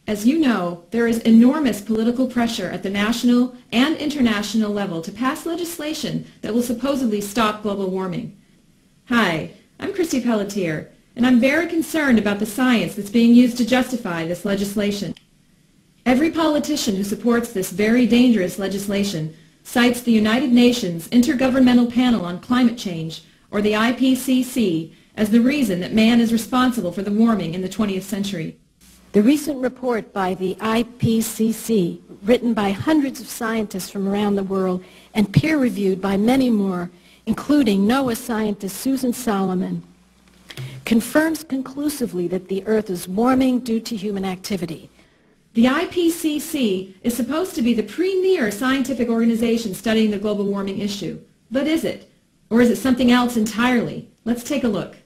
As you know, there is enormous political pressure at the national and international level to pass legislation that will supposedly stop global warming. Hi, I'm Christy Pelletier, and I'm very concerned about the science that's being used to justify this legislation. Every politician who supports this very dangerous legislation cites the United Nations Intergovernmental Panel on Climate Change, or the IPCC, as the reason that man is responsible for the warming in the 20th century. The recent report by the IPCC, written by hundreds of scientists from around the world and peer-reviewed by many more, including NOAA scientist Susan Solomon, confirms conclusively that the Earth is warming due to human activity. The IPCC is supposed to be the premier scientific organization studying the global warming issue. But is it? Or is it something else entirely? Let's take a look.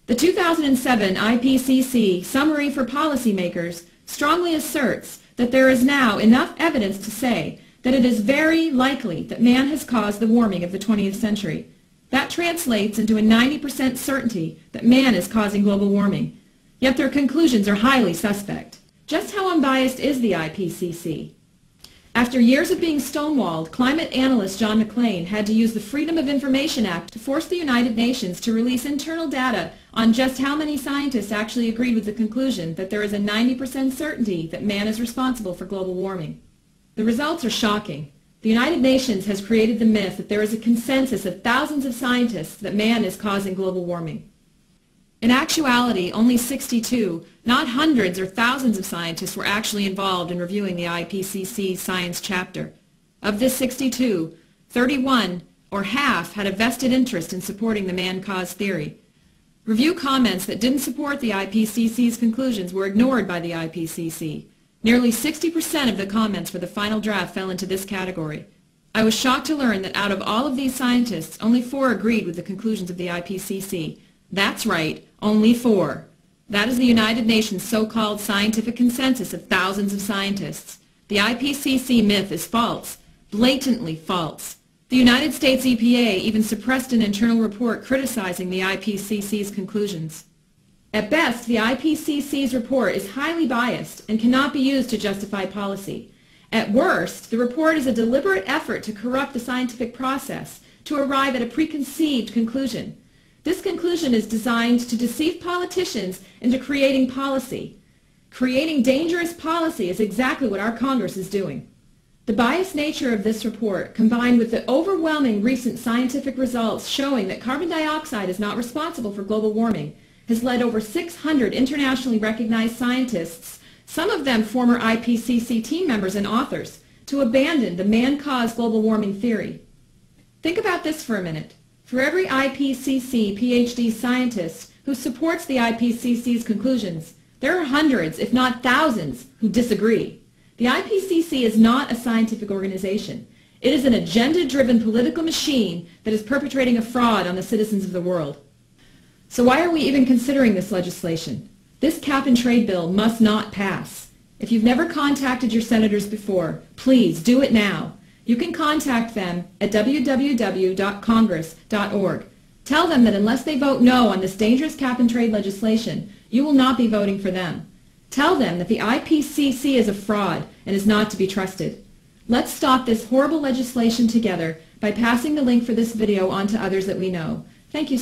The 2007 IPCC Summary for Policymakers strongly asserts that there is now enough evidence to say that it is very likely that man has caused the warming of the 20th century. That translates into a 90% certainty that man is causing global warming. Yet their conclusions are highly suspect. Just how unbiased is the IPCC? After years of being stonewalled, climate analyst John McLean had to use the Freedom of Information Act to force the United Nations to release internal data on just how many scientists actually agreed with the conclusion that there is a 90% certainty that man is responsible for global warming. The results are shocking. The United Nations has created the myth that there is a consensus of thousands of scientists that man is causing global warming. In actuality, only 62, not hundreds or thousands of scientists were actually involved in reviewing the IPCC science chapter. Of this 62, 31, or half, had a vested interest in supporting the man-caused theory. Review comments that didn't support the IPCC's conclusions were ignored by the IPCC. Nearly 60% of the comments for the final draft fell into this category. I was shocked to learn that out of all of these scientists, only 4 agreed with the conclusions of the IPCC. That's right, only 4. That is the United Nations so-called scientific consensus of thousands of scientists. The IPCC myth is false, blatantly false. The United States EPA even suppressed an internal report criticizing the IPCC's conclusions. At best, the IPCC's report is highly biased and cannot be used to justify policy. At worst, the report is a deliberate effort to corrupt the scientific process to arrive at a preconceived conclusion. This conclusion is designed to deceive politicians into creating policy. Creating dangerous policy is exactly what our Congress is doing. The biased nature of this report, combined with the overwhelming recent scientific results showing that carbon dioxide is not responsible for global warming, has led over 600 internationally recognized scientists, some of them former IPCC team members and authors, to abandon the man-caused global warming theory. Think about this for a minute. For every IPCC PhD scientist who supports the IPCC's conclusions, there are hundreds, if not thousands, who disagree. The IPCC is not a scientific organization. It is an agenda-driven political machine that is perpetrating a fraud on the citizens of the world. So why are we even considering this legislation? This cap-and-trade bill must not pass. If you've never contacted your senators before, please do it now. You can contact them at www.congress.org. Tell them that unless they vote no on this dangerous cap-and-trade legislation, you will not be voting for them. Tell them that the IPCC is a fraud and is not to be trusted. Let's stop this horrible legislation together by passing the link for this video on to others that we know. Thank you.